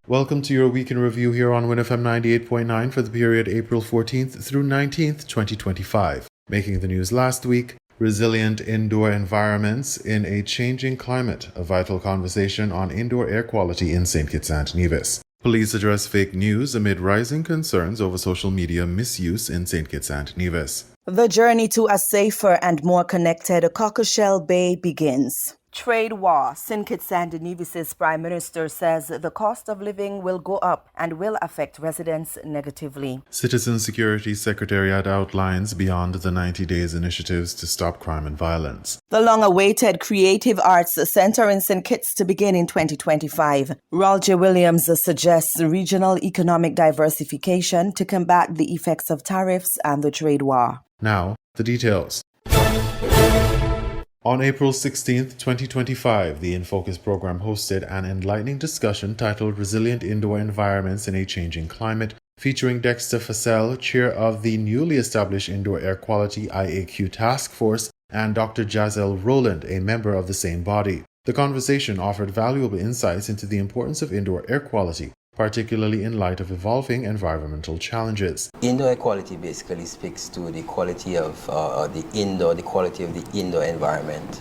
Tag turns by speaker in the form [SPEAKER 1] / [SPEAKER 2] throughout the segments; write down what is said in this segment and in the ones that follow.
[SPEAKER 1] Welcome to your week in review here on WINN FM 98.9 for the period April 14th through 19th, 2025. Making the news last week, resilient indoor environments in a changing climate, a vital conversation on indoor air quality in St. Kitts and Nevis. Police address fake news amid rising concerns over social media misuse in St. Kitts and Nevis.
[SPEAKER 2] The journey to a safer and more connected Cockleshell Bay begins. Trade war. St. Kitts and Nevis's Prime Minister says the cost of living will go up and will affect residents negatively.
[SPEAKER 1] Citizen Security Secretariat outlines beyond the 90 days initiatives to stop crime and violence.
[SPEAKER 2] The long-awaited Creative Arts Centre in St. Kitts to begin in 2025. Roger Williams suggests regional economic diversification to combat the effects of tariffs and the trade war.
[SPEAKER 1] Now, the details. On April 16, 2025, the In Focus program hosted an enlightening discussion titled Resilient Indoor Environments in a Changing Climate, featuring Dexter Fassel, chair of the newly established Indoor Air Quality IAQ Task Force, and Dr. Jazel Rowland, a member of the same body. The conversation offered valuable insights into the importance of indoor air quality, particularly in light of evolving environmental challenges.
[SPEAKER 3] Indoor air quality basically speaks to the quality of the quality of the indoor environment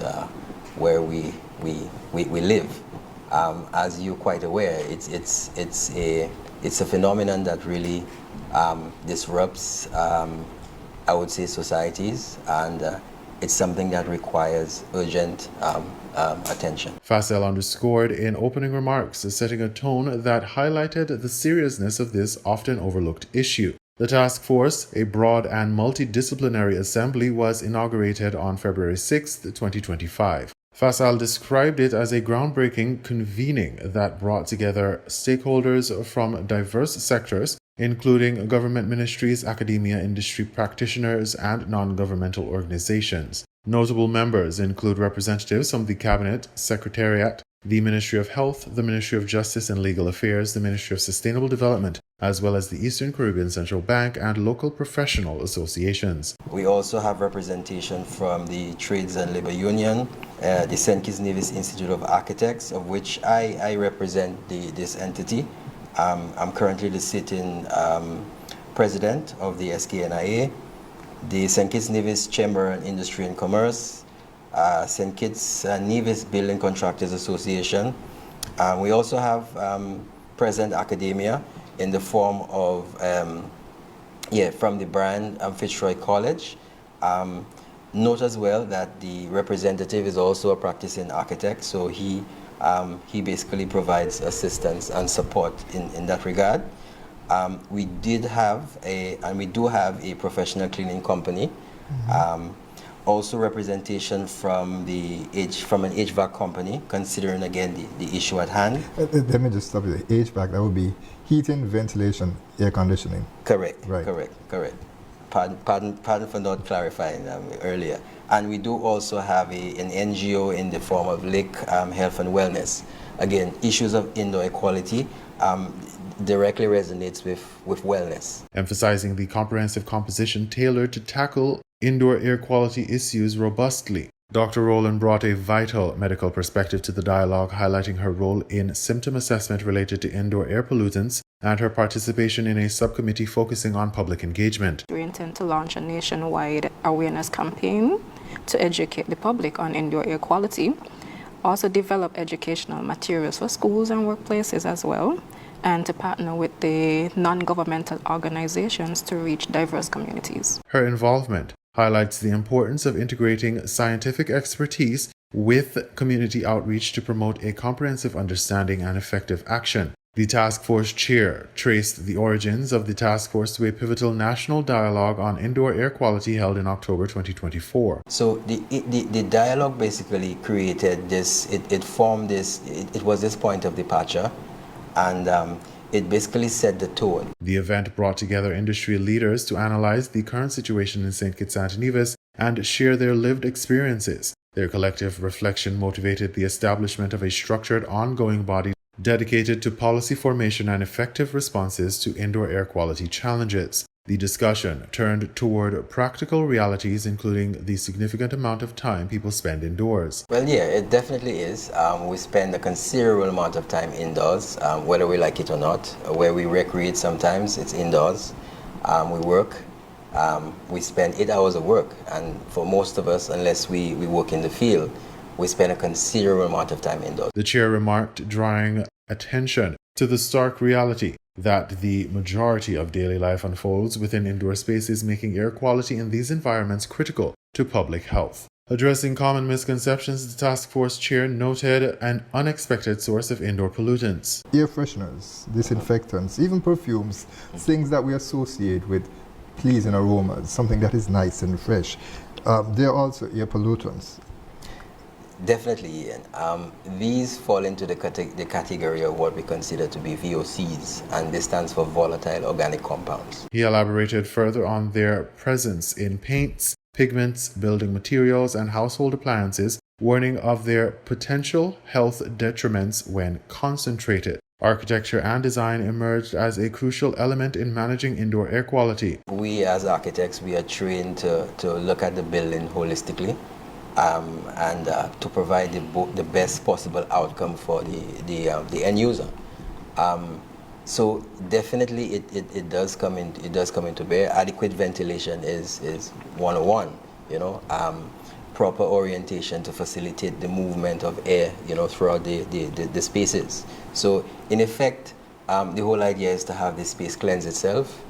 [SPEAKER 3] where we live. As you're quite aware, it's a phenomenon that really disrupts, I would say, societies, and it's something that requires urgent attention.
[SPEAKER 1] Fassel underscored in opening remarks, setting a tone that highlighted the seriousness of this often overlooked issue. The task force, a broad and multidisciplinary assembly, was inaugurated on February 6, 2025. Fassel described it as a groundbreaking convening that brought together stakeholders from diverse sectors, including government ministries, academia, industry practitioners, and non-governmental organizations. Notable members include representatives from the Cabinet, Secretariat, the Ministry of Health, the Ministry of Justice and Legal Affairs, the Ministry of Sustainable Development, as well as the Eastern Caribbean Central Bank and local professional associations.
[SPEAKER 3] We also have representation from the Trades and Labor Union, the St. Kitts Nevis Institute of Architects, of which I represent this entity. I'm currently the sitting president of the SKNIA, the St. Kitts Nevis Chamber of Industry and Commerce, St. Kitts Nevis Building Contractors Association. We also have present academia in the form of, from the brand Fitzroy College. Note as well that the representative is also a practicing architect, so he basically provides assistance and support in that regard. We do have a professional cleaning company. Also representation from an HVAC company, considering again the issue at hand.
[SPEAKER 4] Let me just stop you. HVAC, that would be heating, ventilation, air conditioning.
[SPEAKER 3] Correct.
[SPEAKER 4] Right.
[SPEAKER 3] Correct. Pardon for not clarifying earlier. And we do also have an NGO in the form of Lake Health and Wellness. Again, issues of indoor air quality directly resonates with wellness.
[SPEAKER 1] Emphasizing the comprehensive composition tailored to tackle indoor air quality issues robustly. Dr. Rowland brought a vital medical perspective to the dialogue, highlighting her role in symptom assessment related to indoor air pollutants and her participation in a subcommittee focusing on public engagement.
[SPEAKER 5] We intend to launch a nationwide awareness campaign to educate the public on indoor air quality, also develop educational materials for schools and workplaces as well, and to partner with the non-governmental organizations to reach diverse communities.
[SPEAKER 1] Her involvement highlights the importance of integrating scientific expertise with community outreach to promote a comprehensive understanding and effective action. The task force chair traced the origins of the task force to a pivotal national dialogue on indoor air quality held in October 2024.
[SPEAKER 3] So the dialogue basically created this, it formed this, it was this point of departure, and it basically set the tone.
[SPEAKER 1] The event brought together industry leaders to analyze the current situation in St. Kitts and Nevis and share their lived experiences. Their collective reflection motivated the establishment of a structured, ongoing body dedicated to policy formation and effective responses to indoor air quality challenges. The discussion turned toward practical realities, including the significant amount of time people spend indoors.
[SPEAKER 3] Well, yeah, it definitely is. We spend a considerable amount of time indoors, whether we like it or not. Where we recreate sometimes, it's indoors. We work. We spend 8 hours of work, and for most of us, unless we work in the field, we spend a considerable amount of time indoors.
[SPEAKER 1] The chair remarked, drawing attention to the stark reality that the majority of daily life unfolds within indoor spaces, making air quality in these environments critical to public health. Addressing common misconceptions, the task force chair noted an unexpected source of indoor pollutants.
[SPEAKER 4] Air fresheners, disinfectants, even perfumes, things that we associate with pleasing aromas, something that is nice and fresh. They are also air pollutants.
[SPEAKER 3] Definitely, Ian. These fall into the category of what we consider to be VOCs, and this stands for volatile organic compounds.
[SPEAKER 1] He elaborated further on their presence in paints, pigments, building materials, and household appliances, warning of their potential health detriments when concentrated. Architecture and design emerged as a crucial element in managing indoor air quality.
[SPEAKER 3] We as architects, we are trained to look at the building holistically. And to provide the best possible outcome for the end user. So definitely it does come into bear. Adequate ventilation is 101. Proper orientation to facilitate the movement of air, throughout the spaces. So in effect, the whole idea is to have the space cleanse itself.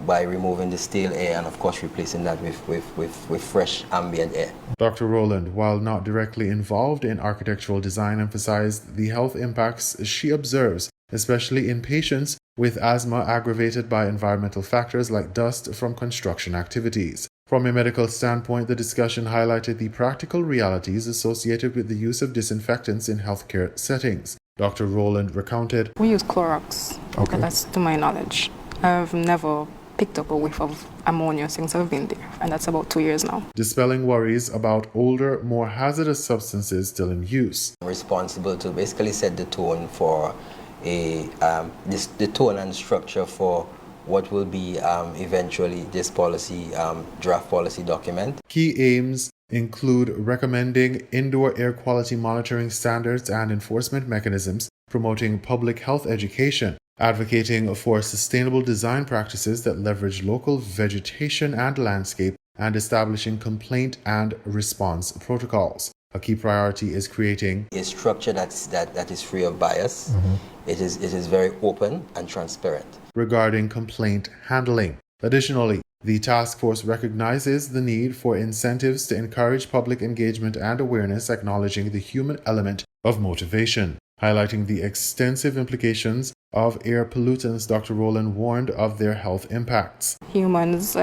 [SPEAKER 3] By removing the stale air and of course replacing that with fresh ambient air.
[SPEAKER 1] Dr. Rowland, while not directly involved in architectural design, emphasized the health impacts she observes, especially in patients with asthma aggravated by environmental factors like dust from construction activities. From a medical standpoint, the discussion highlighted the practical realities associated with the use of disinfectants in healthcare settings. Dr. Rowland recounted,
[SPEAKER 5] We use Clorox.
[SPEAKER 4] Okay.
[SPEAKER 5] That's to my knowledge. I've never picked up a whiff of ammonia since I've been there, and that's about 2 years now.
[SPEAKER 1] dispelling worries about older, more hazardous substances still in use.
[SPEAKER 3] Responsible to basically set the tone for the tone and structure for what will be eventually this policy, draft policy document.
[SPEAKER 1] Key aims include recommending indoor air quality monitoring standards and enforcement mechanisms, promoting public health education, advocating for sustainable design practices that leverage local vegetation and landscape, and establishing complaint and response protocols. A key priority is creating
[SPEAKER 3] A structure that is free of bias. It is very open and transparent.
[SPEAKER 1] regarding complaint handling. Additionally, the task force recognizes the need for incentives to encourage public engagement and awareness, acknowledging the human element of motivation. Highlighting the extensive implications of air pollutants, Dr. Rowland warned of their health impacts.
[SPEAKER 5] Humans,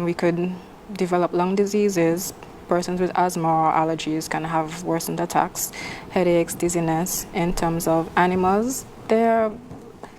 [SPEAKER 5] we could develop lung diseases. Persons with asthma or allergies can have worsened attacks, headaches, dizziness. In terms of animals, they're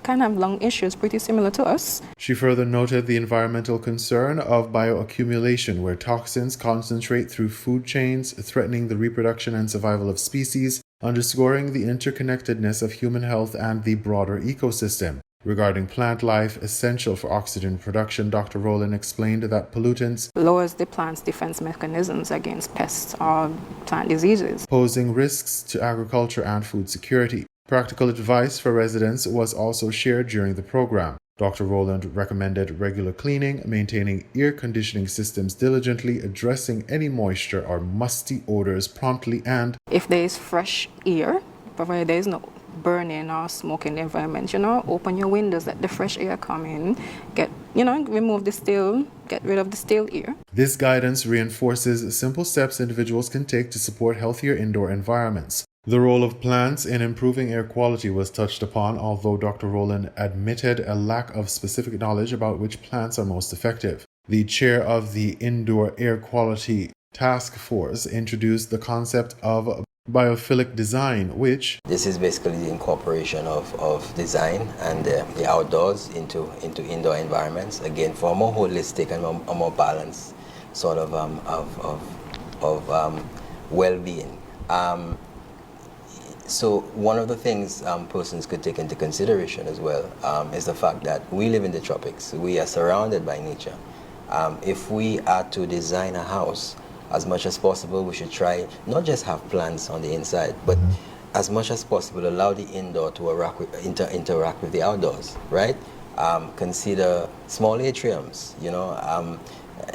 [SPEAKER 5] kind of lung issues pretty similar to us.
[SPEAKER 1] She further noted the environmental concern of bioaccumulation, where toxins concentrate through food chains, threatening the reproduction and survival of species, underscoring the interconnectedness of human health and the broader ecosystem. Regarding plant life essential for oxygen production, Dr. Rowland explained that pollutants
[SPEAKER 5] Lowers the plant's defense mechanisms against pests or plant diseases.
[SPEAKER 1] posing risks to agriculture and food security. Practical advice for residents was also shared during the program. Dr. Rowland recommended regular cleaning, maintaining air conditioning systems diligently, addressing any moisture or musty odors promptly, and
[SPEAKER 5] If there is fresh air, provided there is no burning or smoke in the environment, open your windows, let the fresh air come in, remove the stale, get rid of the stale air.
[SPEAKER 1] this guidance reinforces simple steps individuals can take to support healthier indoor environments. The role of plants in improving air quality was touched upon, although Dr. Rowland admitted a lack of specific knowledge about which plants are most effective. The chair of the Indoor Air Quality Task Force introduced the concept of biophilic design, which
[SPEAKER 3] This is basically the incorporation of design and the outdoors into indoor environments, again for a more holistic and a more balanced sort of well-being. So one of the things persons could take into consideration as well is the fact that we live in the tropics. We are surrounded by nature. If we are to design a house, as much as possible, we should try not just have plants on the inside, but as much as possible allow the indoor to interact with the outdoors, right? Consider small atriums,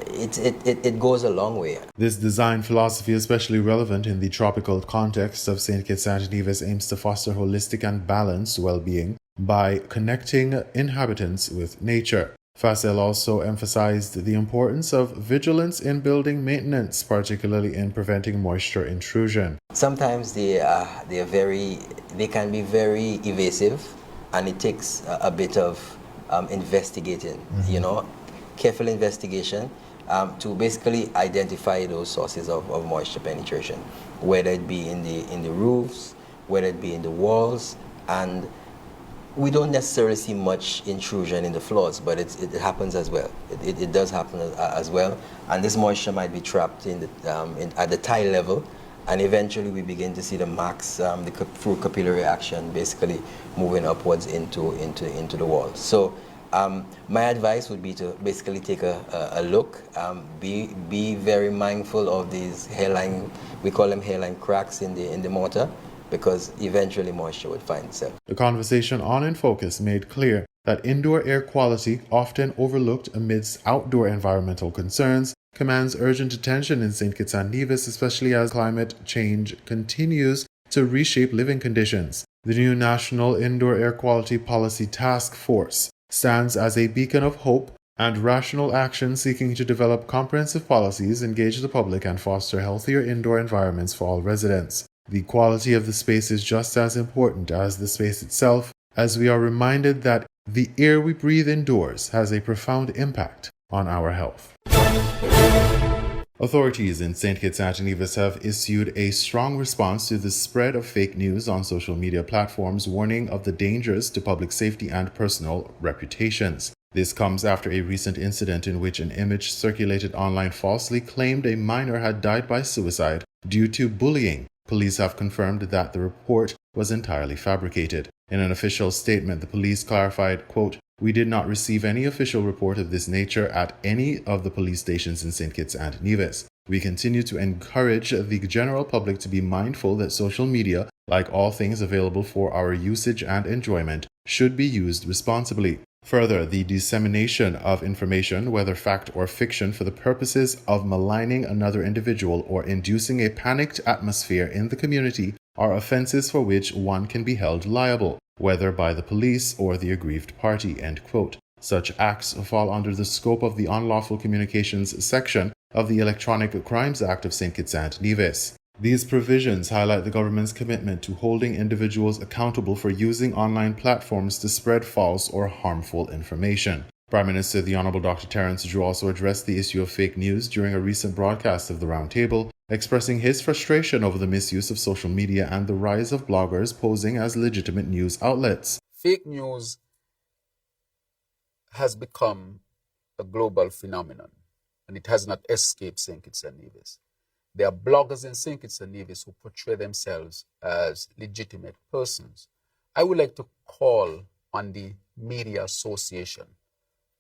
[SPEAKER 3] it goes a long way.
[SPEAKER 1] This design philosophy, especially relevant in the tropical context of St. Kitts and Nevis, aims to foster holistic and balanced well-being by connecting inhabitants with nature. Facel also emphasized the importance of vigilance in building maintenance, particularly in preventing moisture intrusion.
[SPEAKER 3] Sometimes they can be very evasive, and it takes a bit of investigating, careful investigation to basically identify those sources of moisture penetration, whether it be in the roofs, whether it be in the walls, and we don't necessarily see much intrusion in the floors, but it happens as well. It does happen as well, and this moisture might be trapped at the tile level, and eventually we begin to see the marks through capillary action, basically moving upwards into the walls. So my advice would be to basically take a look, be very mindful of these hairline, we call them hairline cracks in the mortar, because eventually moisture would find itself.
[SPEAKER 1] The conversation on In Focus made clear that indoor air quality, often overlooked amidst outdoor environmental concerns, commands urgent attention in St. Kitts and Nevis, especially as climate change continues to reshape living conditions. The new National Indoor Air Quality Policy Task Force stands as a beacon of hope and rational action, seeking to develop comprehensive policies, engage the public, and foster healthier indoor environments for all residents. The quality of the space is just as important as the space itself, as we are reminded that the air we breathe indoors has a profound impact on our health. Authorities in St. Kitts and Nevis have issued a strong response to the spread of fake news on social media platforms, warning of the dangers to public safety and personal reputations. This comes after a recent incident in which an image circulated online falsely claimed a minor had died by suicide due to bullying. Police have confirmed that the report was entirely fabricated. In an official statement, the police clarified, quote, "We did not receive any official report of this nature at any of the police stations in St. Kitts and Nevis. We continue to encourage the general public to be mindful that social media, like all things available for our usage and enjoyment, should be used responsibly. Further, the dissemination of information, whether fact or fiction, for the purposes of maligning another individual or inducing a panicked atmosphere in the community are offenses for which one can be held liable, whether by the police or the aggrieved party," end quote. Such acts fall under the scope of the Unlawful Communications section of the Electronic Crimes Act of St. Kitts and Nevis. These provisions highlight the government's commitment to holding individuals accountable for using online platforms to spread false or harmful information. Prime Minister the Honourable Dr. Terence Drew also addressed the issue of fake news during a recent broadcast of the Roundtable, expressing his frustration over the misuse of social media and the rise of bloggers posing as legitimate news outlets.
[SPEAKER 6] Fake news has become a global phenomenon, and it has not escaped St. Kitts and Nevis. There are bloggers in St. Kitts and Nevis who portray themselves as legitimate persons. I would like to call on the Media Association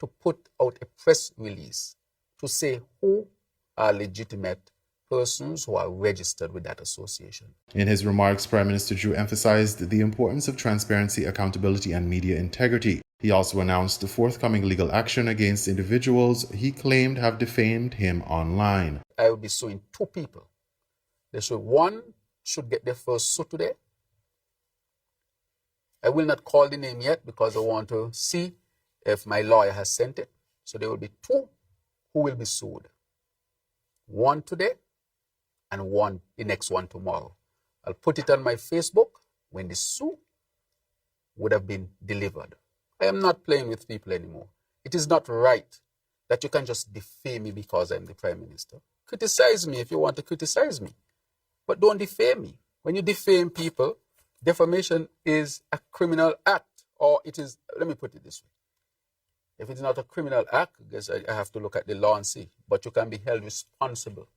[SPEAKER 6] to put out a press release to say who are legitimate persons who are registered with that association.
[SPEAKER 1] In his remarks, Prime Minister Drew emphasized the importance of transparency, accountability, and media integrity. He also announced the forthcoming legal action against individuals he claimed have defamed him online.
[SPEAKER 6] I will be suing two people. One should get their first suit today. I will not call the name yet because I want to see if my lawyer has sent it. So there will be two who will be sued. One today and the next one tomorrow. I'll put it on my Facebook when the suit would have been delivered. I am not playing with people anymore. It is not right that you can just defame me because I'm the Prime Minister. Criticize me if you want to criticize me, but don't defame me. When you defame people, defamation is a criminal act, or it is, let me put it this way. If it's not a criminal act, I guess I have to look at the law and see, but you can be held responsible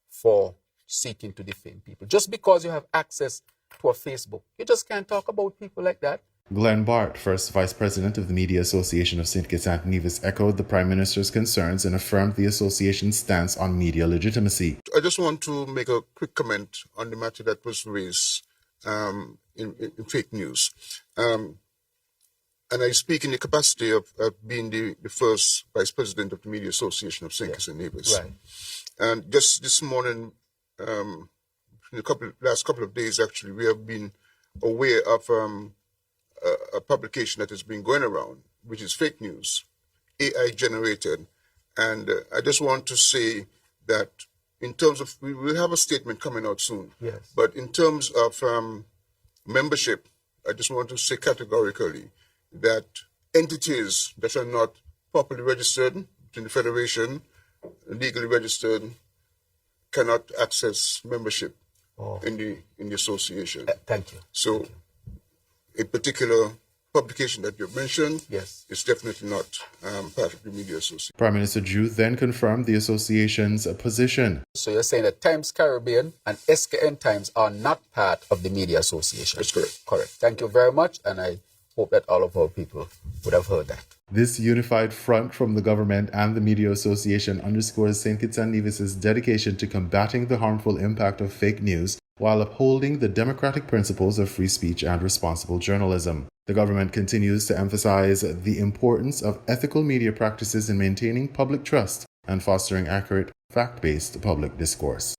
[SPEAKER 6] for seeking to defame people. Just because you have access to a Facebook, you just can't talk about people like that.
[SPEAKER 1] Glenn Bart, first Vice President of the Media Association of St. Kitts and Nevis, echoed the Prime Minister's concerns and affirmed the association's stance on media legitimacy.
[SPEAKER 7] I just want to make a quick comment on the matter that was raised in fake news. And I speak in the capacity of being the first Vice President of the Media Association of St. Kitts and Nevis.
[SPEAKER 6] Right.
[SPEAKER 7] And just this morning, in the last couple of days, actually, we have been aware of a publication that has been going around, which is fake news, AI generated. And I just want to say that in terms of, we will have a statement coming out soon.
[SPEAKER 6] Yes.
[SPEAKER 7] But in terms of membership, I just want to say categorically that entities that are not properly registered in the Federation, legally registered, cannot access membership in the association.
[SPEAKER 6] Thank you.
[SPEAKER 7] So a particular publication that you've mentioned is definitely not part of the media association.
[SPEAKER 1] Prime Minister Drew then confirmed the association's position.
[SPEAKER 6] So you're saying that Times Caribbean and SKN Times are not part of the media association?
[SPEAKER 7] That's correct.
[SPEAKER 6] Correct. Thank you very much, and I hope that all of our people would have heard that.
[SPEAKER 1] This unified front from the government and the Media Association underscores St. Kitts and Nevis's dedication to combating the harmful impact of fake news while upholding the democratic principles of free speech and responsible journalism. The government continues to emphasize the importance of ethical media practices in maintaining public trust and fostering accurate, fact-based public discourse.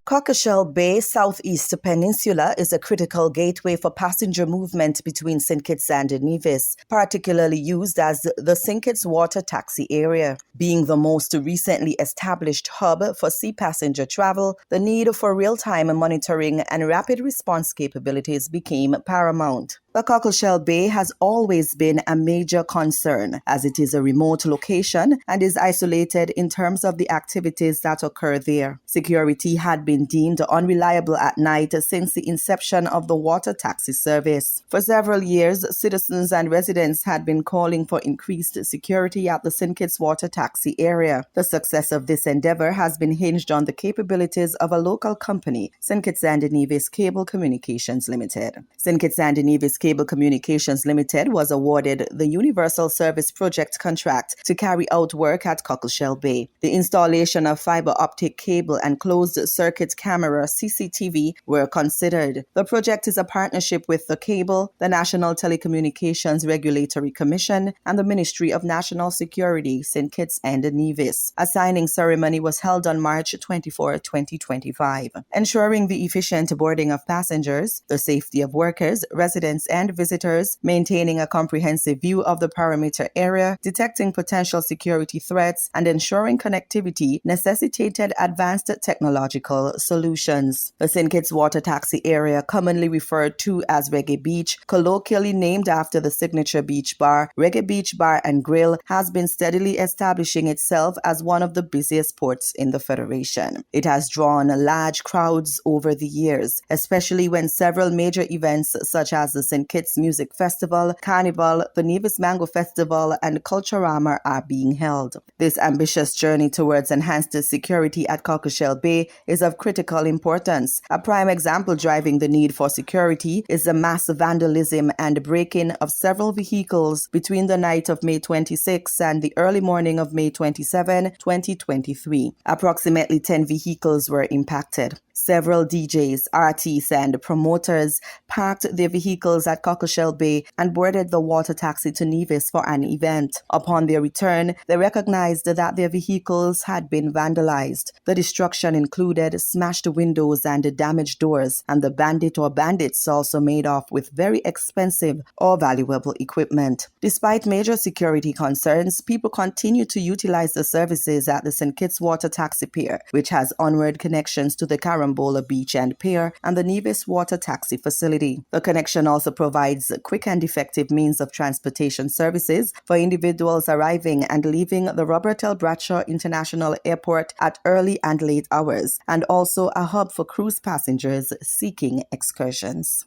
[SPEAKER 2] Cockleshell Bay, Southeast Peninsula, is a critical gateway for passenger movement between St. Kitts and Nevis, particularly used as the St. Kitts water taxi area. Being the most recently established hub for sea passenger travel, the need for real-time monitoring and rapid response capabilities became paramount. The Cockleshell Bay has always been a major concern, as it is a remote location and is isolated in terms of the activities that occur there. Security had been deemed unreliable at night since the inception of the water taxi service. For several years, citizens and residents had been calling for increased security at the St. Kitts water taxi area. The success of this endeavor has been hinged on the capabilities of a local company, St. Kitts and Nevis Cable Communications Limited. St. Kitts and Nevis Cable Communications Limited was awarded the Universal Service Project contract to carry out work at Cockleshell Bay. The installation of fiber optic cable and closed-circuit camera (CCTV) were considered. The project is a partnership with the Cable, the National Telecommunications Regulatory Commission, and the Ministry of National Security, St. Kitts and Nevis. A signing ceremony was held on March 24, 2025. Ensuring the efficient boarding of passengers, the safety of workers, residents, and visitors, maintaining a comprehensive view of the perimeter area, detecting potential security threats, and ensuring connectivity necessitated advanced technological solutions. The St. Kitts water taxi area, commonly referred to as Reggae Beach, colloquially named after the signature beach bar, Reggae Beach Bar and Grill, has been steadily establishing itself as one of the busiest ports in the Federation. It has drawn large crowds over the years, especially when several major events such as the St. Kitts Music Festival, Carnival, the Nevis Mango Festival, and Culturama are being held. This ambitious journey towards enhanced security at Cockleshell Bay is of critical importance. A prime example driving the need for security is the mass vandalism and break-in of several vehicles between the night of May 26 and the early morning of May 27, 2023. Approximately 10 vehicles were impacted. Several DJs, artists, and promoters parked their vehicles at Cockleshell Bay and boarded the water taxi to Nevis for an event. Upon their return, they recognized that their vehicles had been vandalized. The destruction included smashed windows and damaged doors, and the bandit or bandits also made off with very expensive or valuable equipment. Despite major security concerns, people continue to utilize the services at the St. Kitts Water Taxi Pier, which has onward connections to the Carambola Beach and Pier and the Nevis Water Taxi facility. The connection also provides quick and effective means of transportation services for individuals arriving and leaving the Robert L. Bradshaw International Airport at early and late hours, and also a hub for cruise passengers seeking excursions.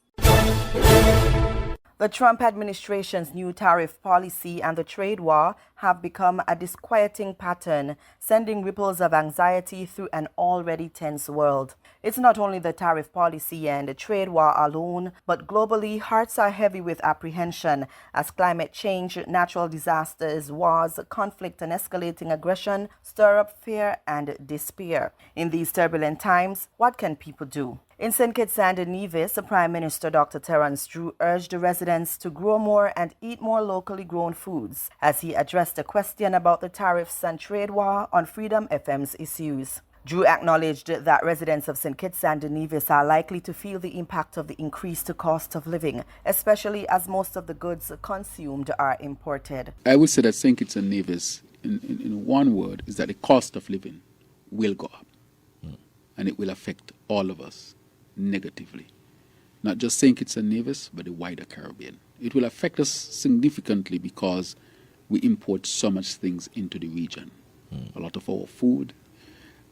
[SPEAKER 2] The Trump administration's new tariff policy and the trade war have become a disquieting pattern, sending ripples of anxiety through an already tense world. It's not only the tariff policy and the trade war alone, but globally, hearts are heavy with apprehension as climate change, natural disasters, wars, conflict, and escalating aggression stir up fear and despair. In these turbulent times, what can people do? In St. Kitts and Nevis, Prime Minister Dr. Terence Drew urged the residents to grow more and eat more locally grown foods as he addressed a question about the tariffs and trade war on Freedom FM's issues. Drew acknowledged that residents of St. Kitts and Nevis are likely to feel the impact of the increased cost of living, especially as most of the goods consumed are imported.
[SPEAKER 6] I would say that St. Kitts and Nevis, in one word, is that the cost of living will go up. And it will affect all of us negatively. Not just St. Kitts and Nevis, but the wider Caribbean. It will affect us significantly because we import so much things into the region. A lot of our food,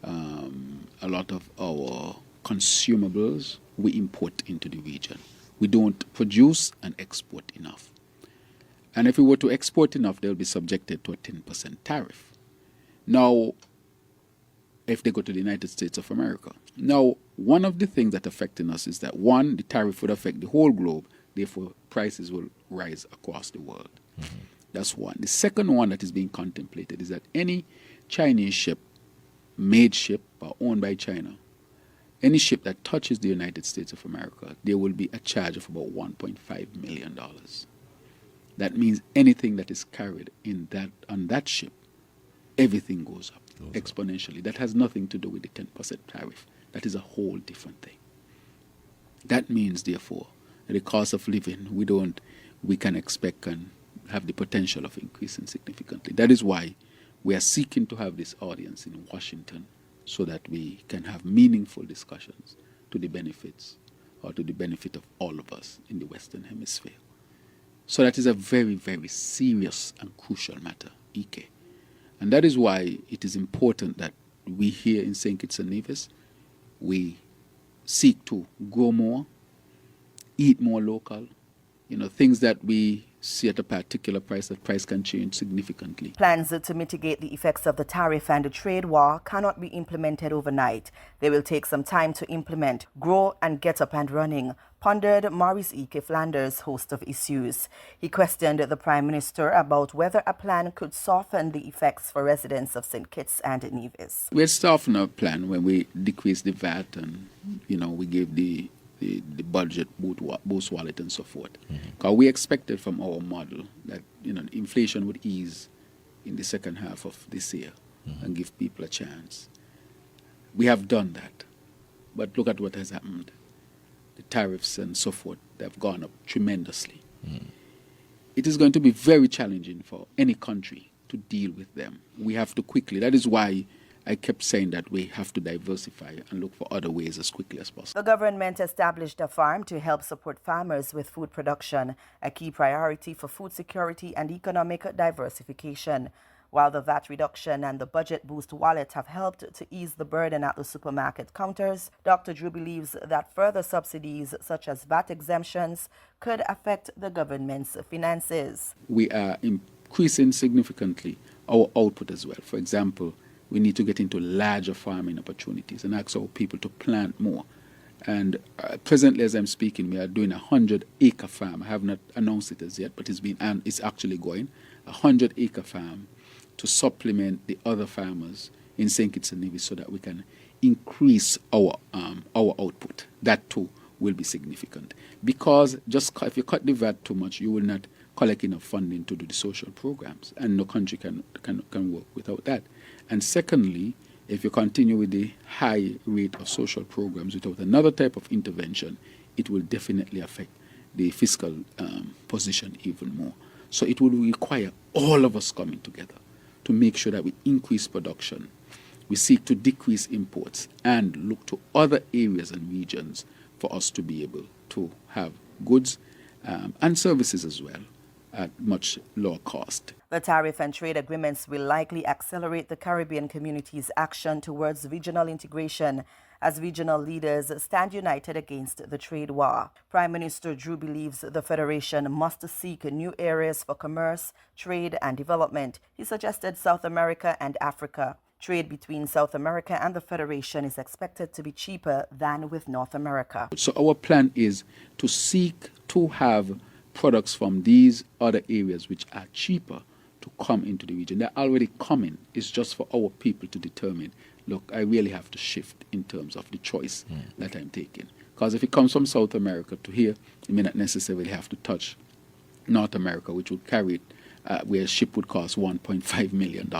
[SPEAKER 6] a lot of our consumables, we import into the region. We don't produce and export enough. And if we were to export enough, they'll be subjected to a 10% tariff. Now, if they go to the United States of America. Now, one of the things that affecting us is that, one, the tariff would affect the whole globe, therefore prices will rise across the world. That's one. The second one that is being contemplated is that any Chinese ship, made ship or owned by China, any ship that touches the United States of America, there will be a charge of about $1.5 million. That means anything that is carried on that ship, everything goes up exponentially. That has nothing to do with the 10% tariff. That is a whole different thing. That means, therefore, that the cost of living we can expect and have the potential of increasing significantly. That is why we are seeking to have this audience in Washington so that we can have meaningful discussions to the benefit of all of us in the Western Hemisphere. So that is a very, very serious and crucial matter, EK. And that is why it is important that we here in St. Kitts and Nevis, we seek to grow more, eat more local, things that we see at a particular price, that price can change significantly.
[SPEAKER 2] Plans to mitigate the effects of the tariff and the trade war cannot be implemented overnight. They will take some time to implement, grow, and get up and running, pondered Maurice E.K. Flanders, host of Issues. He questioned the Prime Minister about whether a plan could soften the effects for residents of St. Kitts and Nevis.
[SPEAKER 6] We had softened our plan when we decreased the VAT and, we gave the budget boost wallet and so forth. Because we expected from our model that, inflation would ease in the second half of this year and give people a chance. We have done that. But look at what has happened. The tariffs and so forth, they've gone up tremendously. It is going to be very challenging for any country to deal with them. We have to quickly. That is why I kept saying that we have to diversify and look for other ways as quickly as possible.
[SPEAKER 2] The government established a farm to help support farmers with food production, a key priority for food security and economic diversification. While the VAT reduction and the budget boost wallet have helped to ease the burden at the supermarket counters, Dr. Drew believes that further subsidies such as VAT exemptions could affect the government's finances.
[SPEAKER 6] We are increasing significantly our output as well. For example, we need to get into larger farming opportunities and ask our people to plant more. And presently, as I'm speaking, we are doing a 100-acre farm. I have not announced it as yet, but it's actually going. A 100-acre farm to supplement the other farmers in St. Kitts and Nevis so that we can increase our output. That too will be significant. Because if you cut the VAT too much, you will not collect enough funding to do the social programs, and no country can work without that. And secondly, if you continue with the high rate of social programs without another type of intervention, it will definitely affect the fiscal position even more. So it will require all of us coming together to make sure that we increase production, we seek to decrease imports, and look to other areas and regions for us to be able to have goods and services as well at much lower cost.
[SPEAKER 2] The tariff and trade agreements will likely accelerate the Caribbean community's action towards regional integration as regional leaders stand united against the trade war. Prime Minister Drew believes the Federation must seek new areas for commerce, trade and development. He suggested South America and Africa. Trade between South America and the Federation is expected to be cheaper than with North America.
[SPEAKER 6] So our plan is to seek to have products from these other areas which are cheaper to come into the region. They're already coming. It's just for our people to determine, look, I really have to shift in terms of the choice that I'm taking. Because if it comes from South America to here, it may not necessarily have to touch North America, which would carry it where a ship would cost $1.5 million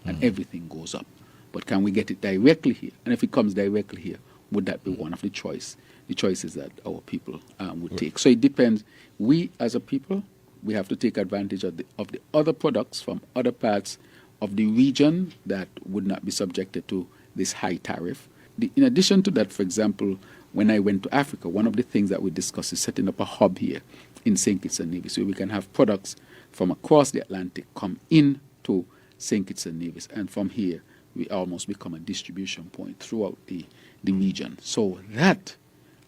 [SPEAKER 6] and everything goes up. But can we get it directly here? And if it comes directly here, would that be one of the choices that our people would take? So it depends. We as a people, we have to take advantage of the other products from other parts of the region that would not be subjected to this high tariff. In addition to that, for example, when I went to Africa, one of the things that we discussed is setting up a hub here in St. Kitts and Nevis, so we can have products from across the Atlantic come in to St. Kitts and Nevis, and from here we almost become a distribution point throughout the region. So that,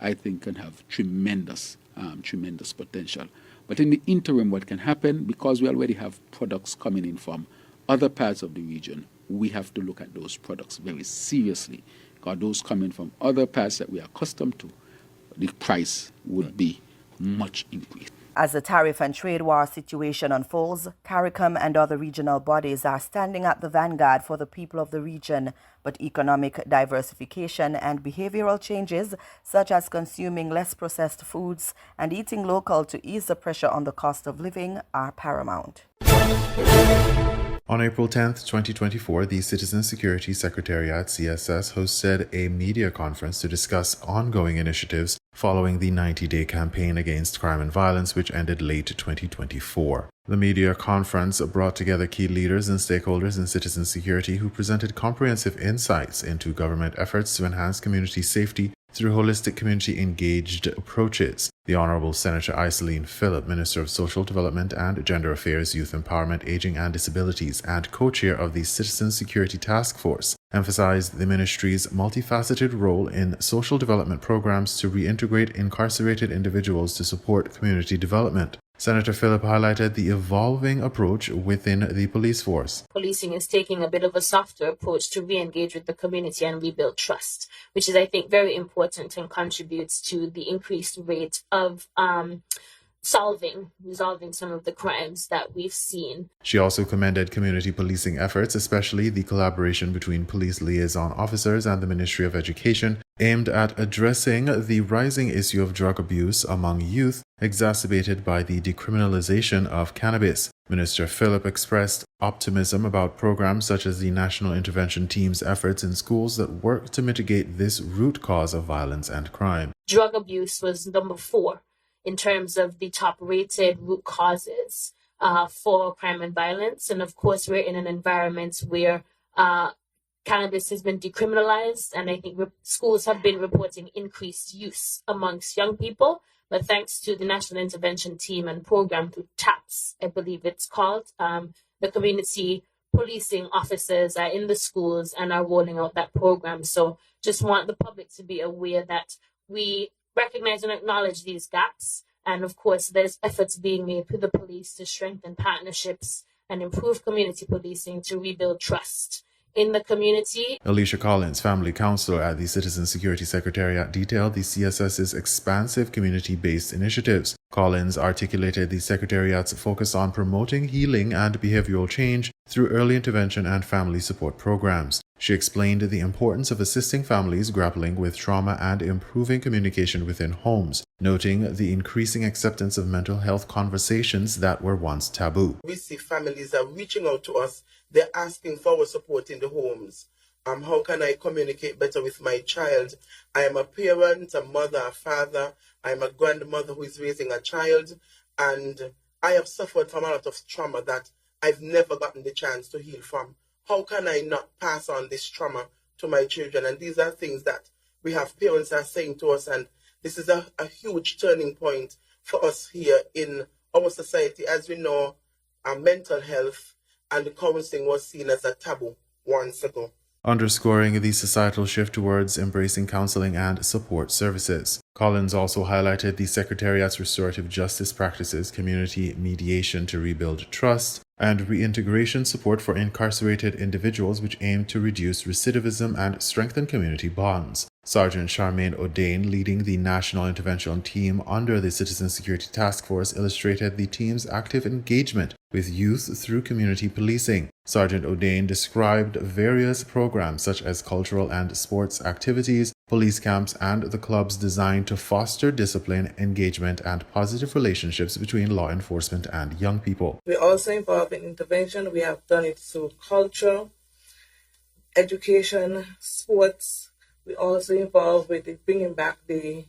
[SPEAKER 6] I think, can have tremendous potential. But in the interim, what can happen, because we already have products coming in from other parts of the region, we have to look at those products very seriously, because those coming from other parts that we are accustomed to, the price would be much increased.
[SPEAKER 2] As the tariff and trade war situation unfolds, CARICOM and other regional bodies are standing at the vanguard for the people of the region, but economic diversification and behavioral changes, such as consuming less processed foods and eating local to ease the pressure on the cost of living, are paramount.
[SPEAKER 1] On April 10, 2024, the Citizen Security Secretariat CSS hosted a media conference to discuss ongoing initiatives following the 90-day campaign against crime and violence, which ended late 2024. The media conference brought together key leaders and stakeholders in citizen security who presented comprehensive insights into government efforts to enhance community safety through holistic community-engaged approaches. The Honorable Senator Iseline Phillip, Minister of Social Development and Gender Affairs, Youth Empowerment, Aging and Disabilities, and co-chair of the Citizen Security Task Force, emphasized the ministry's multifaceted role in social development programs to reintegrate incarcerated individuals to support community development. Senator Phillip highlighted the evolving approach within the police force.
[SPEAKER 8] Policing is taking a bit of a softer approach to re-engage with the community and rebuild trust, which is, I think, very important and contributes to the increased rate of resolving some of the crimes that we've seen.
[SPEAKER 1] She also commended community policing efforts, especially the collaboration between police liaison officers and the Ministry of Education, aimed at addressing the rising issue of drug abuse among youth, exacerbated by the decriminalization of cannabis. Minister Phillip expressed optimism about programs such as the National Intervention Team's efforts in schools that work to mitigate this root cause of violence and crime.
[SPEAKER 8] Drug abuse was number 4 in terms of the top-rated root causes for crime and violence. And of course, we're in an environment where cannabis has been decriminalized, and I think schools have been reporting increased use amongst young people. But thanks to the National Intervention Team and program through TAPS, I believe it's called, the community policing officers are in the schools and are rolling out that program. So just want the public to be aware that we recognize and acknowledge these gaps. And of course, there's efforts being made through the police to strengthen partnerships and improve community policing to rebuild trust in the community.
[SPEAKER 1] Alicia Collins, family counselor at the Citizen Security Secretariat, detailed the CSS's expansive community-based initiatives. Collins articulated the Secretariat's focus on promoting healing and behavioral change through early intervention and family support programs. She explained the importance of assisting families grappling with trauma and improving communication within homes, noting the increasing acceptance of mental health conversations that were once taboo.
[SPEAKER 9] We see families are reaching out to us. They're asking for our support in the homes. How can I communicate better with my child? I am a parent, a mother, a father. I am a grandmother who is raising a child. And I have suffered from a lot of trauma that I've never gotten the chance to heal from. How can I not pass on this trauma to my children? And these are things that we have parents are saying to us. And this is a huge turning point for us here in our society. As we know, our mental health and counseling was seen as a taboo once ago.
[SPEAKER 1] underscoring the societal shift towards embracing counseling and support services. Collins also highlighted the Secretariat's restorative justice practices, community mediation to rebuild trust, and reintegration support for incarcerated individuals, which aim to reduce recidivism and strengthen community bonds. Sergeant Charmaine O'Dane, leading the National Intervention Team under the Citizen Security Task Force, illustrated the team's active engagement with youth through community policing. Sergeant O'Dane described various programs such as cultural and sports activities, police camps, and the clubs designed to foster discipline, engagement, and positive relationships between law enforcement and young people.
[SPEAKER 10] We're also involved in intervention. We have done it through culture, education, sports. We're also involved with bringing back the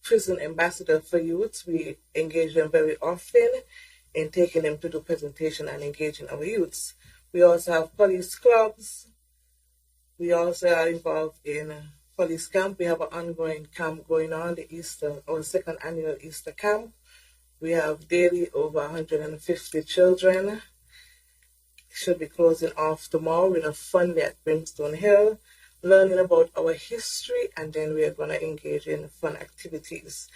[SPEAKER 10] prison ambassador for youth. We engage them very often in taking them to do presentation and engaging our youths. We also have police clubs. We also are involved in police camp. We have an ongoing camp going on, our second annual Easter camp. We have daily over 150 children. Should be closing off tomorrow with a fun day at Brimstone Hill, learning about our history, and then we are going to engage in fun activities.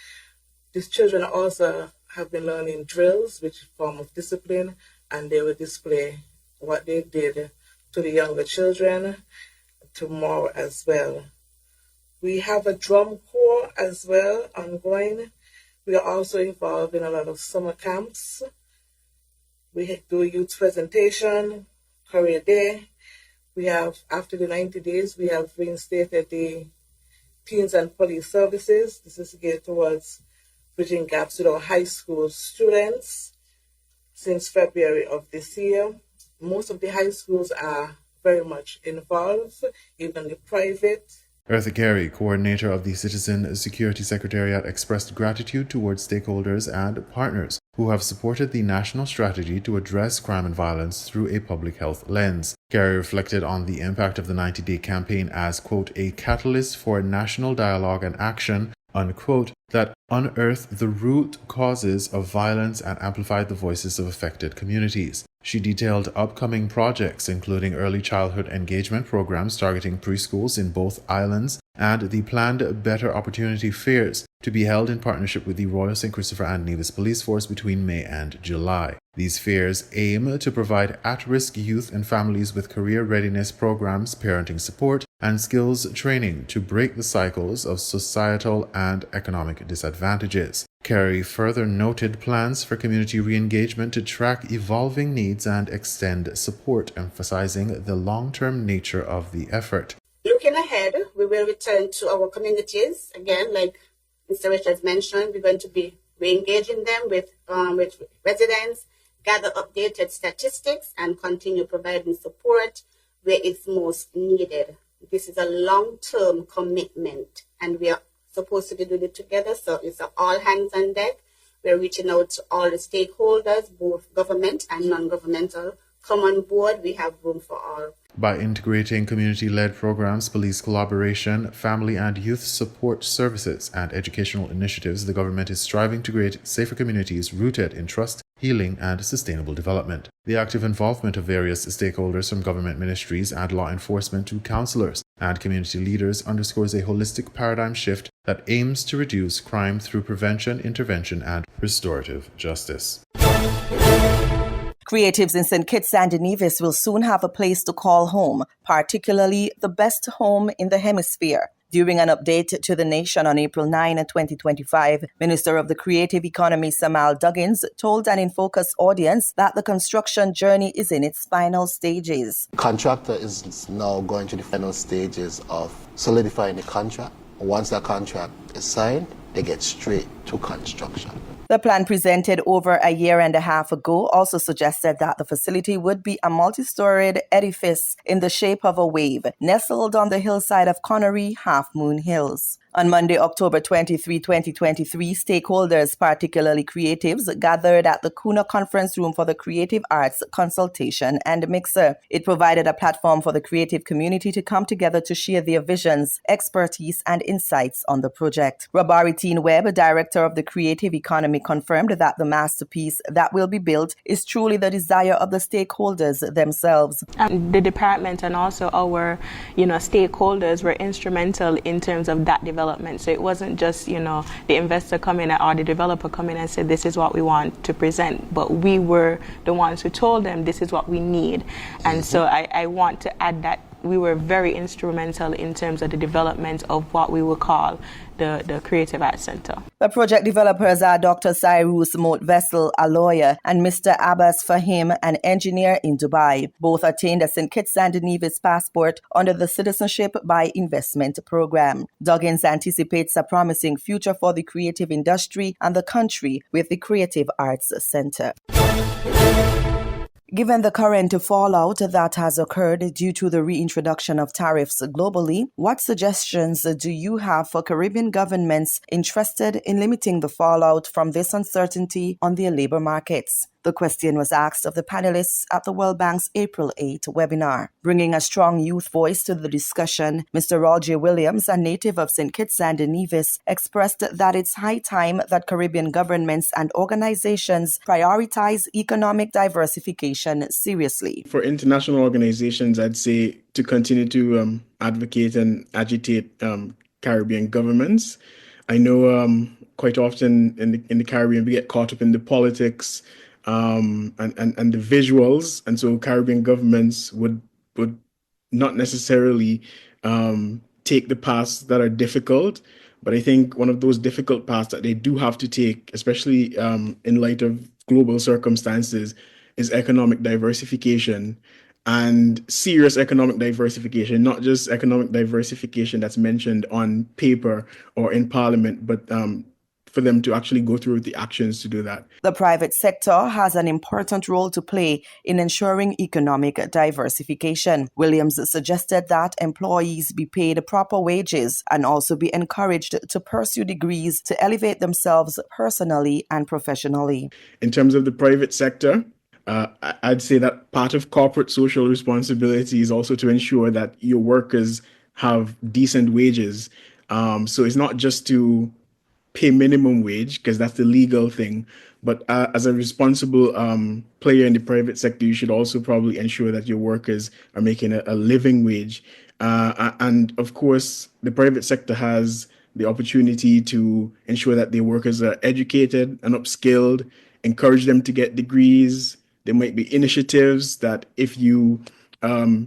[SPEAKER 10] These children also have been learning drills, which is a form of discipline, and they will display what they did to the younger children tomorrow as well. We have a drum corps as well ongoing. We are also involved in a lot of summer camps. We do youth presentation, career day. We have, after the 90 days, we have reinstated the Teens and Police Services. This is geared towards bridging gaps with our high school students since February of this year. Most of the high schools are very much involved, even the private.
[SPEAKER 1] Eartha Carey, coordinator of the Citizen Security Secretariat, expressed gratitude towards stakeholders and partners who have supported the national strategy to address crime and violence through a public health lens. Carey reflected on the impact of the 90-day campaign as, quote, a catalyst for national dialogue and action, unquote, that unearthed the root causes of violence and amplified the voices of affected communities. She detailed upcoming projects, including early childhood engagement programs targeting preschools in both islands and the planned Better Opportunity Fairs to be held in partnership with the Royal St. Christopher and Nevis Police Force between May and July. These fairs aim to provide at-risk youth and families with career readiness programs, parenting support, and skills training to break the cycles of societal and economic disadvantages. Carey further noted plans for community re-engagement to track evolving needs and extend support, emphasizing the long-term nature of the effort.
[SPEAKER 11] Looking ahead, we will return to our communities. Again, like Mr. Richards mentioned, we're going to be re-engaging them with residents, gather updated statistics, and continue providing support where it's most needed. This is a long-term commitment, and we are supposed to be doing it together, so it's all hands on deck. We're reaching out to all the stakeholders, both government and non-governmental. Come on board, we have room for all.
[SPEAKER 1] By integrating community-led programs, police collaboration, family and youth support services, and educational initiatives, the government is striving to create safer communities rooted in trust, healing, and sustainable development. The active involvement of various stakeholders from government ministries and law enforcement to counselors and community leaders underscores a holistic paradigm shift that aims to reduce crime through prevention, intervention, and restorative justice.
[SPEAKER 2] Creatives in St. Kitts and Nevis will soon have a place to call home, particularly the best home in the hemisphere. During an update to the nation on April 9, 2025, Minister of the Creative Economy Samal Duggins told an In Focus audience that the construction journey is in its final stages.
[SPEAKER 12] Contractor is now going to the final stages of solidifying the contract. Once that contract is signed, they get straight to construction.
[SPEAKER 2] The plan presented over a year and a half ago also suggested that the facility would be a multi-storied edifice in the shape of a wave, nestled on the hillside of Connery Half Moon Hills. On Monday, October 23, 2023, stakeholders, particularly creatives, gathered at the Kuna Conference Room for the Creative Arts Consultation and Mixer. It provided a platform for the creative community to come together to share their visions, expertise, and insights on the project. Rabari Teen Webb, director of the creative economy, confirmed that the masterpiece that will be built is truly the desire of the stakeholders themselves.
[SPEAKER 13] The department and also our, stakeholders were instrumental in terms of that development. So it wasn't just, the investor coming or the developer coming and said, this is what we want to present, but we were the ones who told them this is what we need. And so I want to add that we were very instrumental in terms of the development of what we will call the Creative Arts Center.
[SPEAKER 2] The project developers are Dr. Cyrus Motvessel, a lawyer, and Mr. Abbas Fahim, an engineer in Dubai. Both attained a St. Kitts and Nevis passport under the Citizenship by Investment program. Duggins anticipates a promising future for the creative industry and the country with the Creative Arts Center. Given the current fallout that has occurred due to the reintroduction of tariffs globally, what suggestions do you have for Caribbean governments interested in limiting the fallout from this uncertainty on their labor markets? The question was asked of the panelists at the World Bank's April 8 webinar. Bringing a strong youth voice to the discussion, Mr. Roger Williams, a native of St. Kitts and Nevis, expressed that it's high time that Caribbean governments and organizations prioritize economic diversification seriously.
[SPEAKER 14] For international organizations, I'd say to continue to advocate and agitate Caribbean governments. I know quite often in the Caribbean we get caught up in the politics and the visuals, and so Caribbean governments would not necessarily take the paths that are difficult. But I think one of those difficult paths that they do have to take, especially in light of global circumstances, is economic diversification, and serious economic diversification, not just economic diversification that's mentioned on paper or in Parliament, but for them to actually go through the actions to do that.
[SPEAKER 2] The private sector has an important role to play in ensuring economic diversification. Williams suggested that employees be paid proper wages and also be encouraged to pursue degrees to elevate themselves personally and professionally.
[SPEAKER 14] In terms of the private sector, I'd say that part of corporate social responsibility is also to ensure that your workers have decent wages. So it's not just to pay minimum wage, because that's the legal thing, but as a responsible player in the private sector, you should also probably ensure that your workers are making a living wage. And of course, the private sector has the opportunity to ensure that their workers are educated and upskilled, encourage them to get degrees. There might be initiatives that if you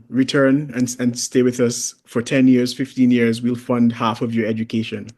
[SPEAKER 14] return and stay with us for 10 years, 15 years, we'll fund half of your education.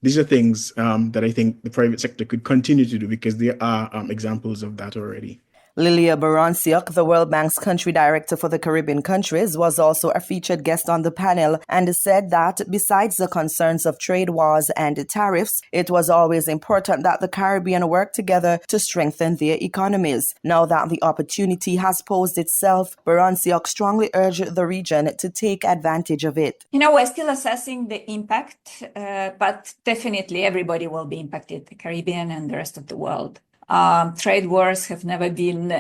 [SPEAKER 14] These are things that I think the private sector could continue to do, because there are examples of that already.
[SPEAKER 2] Lilia Baransiuk, the World Bank's country director for the Caribbean countries, was also a featured guest on the panel and said that besides the concerns of trade wars and tariffs, it was always important that the Caribbean work together to strengthen their economies. Now that the opportunity has posed itself, Baransiuk strongly urged the region to take advantage of it.
[SPEAKER 15] We're still assessing the impact, but definitely everybody will be impacted, the Caribbean and the rest of the world. Trade wars have never been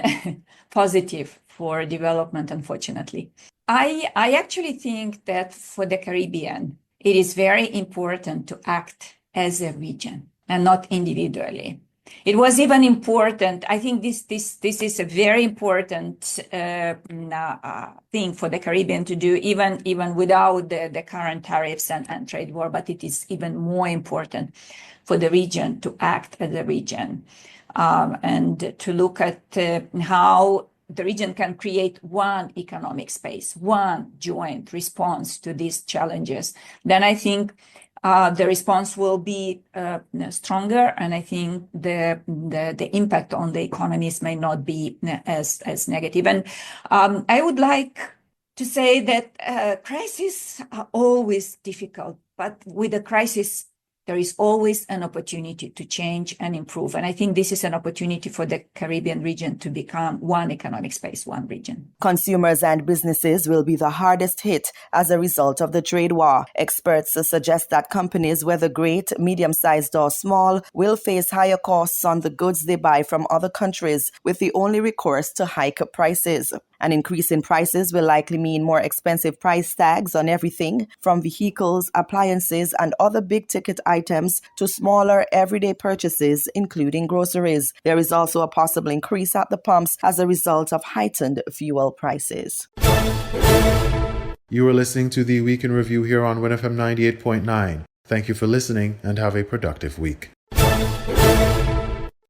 [SPEAKER 15] positive for development, unfortunately. I actually think that for the Caribbean, it is very important to act as a region and not individually. It was even important, I think this is a very important thing for the Caribbean to do, even without the current tariffs and trade war, but it is even more important for the region to act as a region. And to look at how the region can create one economic space, one joint response to these challenges, then I think the response will be stronger, and I think the impact on the economies may not be as negative. And I would like to say that crises are always difficult, but with a crisis, There is always an opportunity to change and improve. And I think this is an opportunity for the Caribbean region to become one economic space, one region.
[SPEAKER 2] Consumers and businesses will be the hardest hit as a result of the trade war. Experts suggest that companies, whether great, medium-sized or small, will face higher costs on the goods they buy from other countries, with the only recourse to hike prices. An increase in prices will likely mean more expensive price tags on everything from vehicles, appliances, and other big-ticket items to smaller everyday purchases, including groceries. There is also a possible increase at the pumps as a result of heightened fuel prices.
[SPEAKER 1] You are listening to the Week in Review here on WINN FM 98.9. Thank you for listening and have a productive week.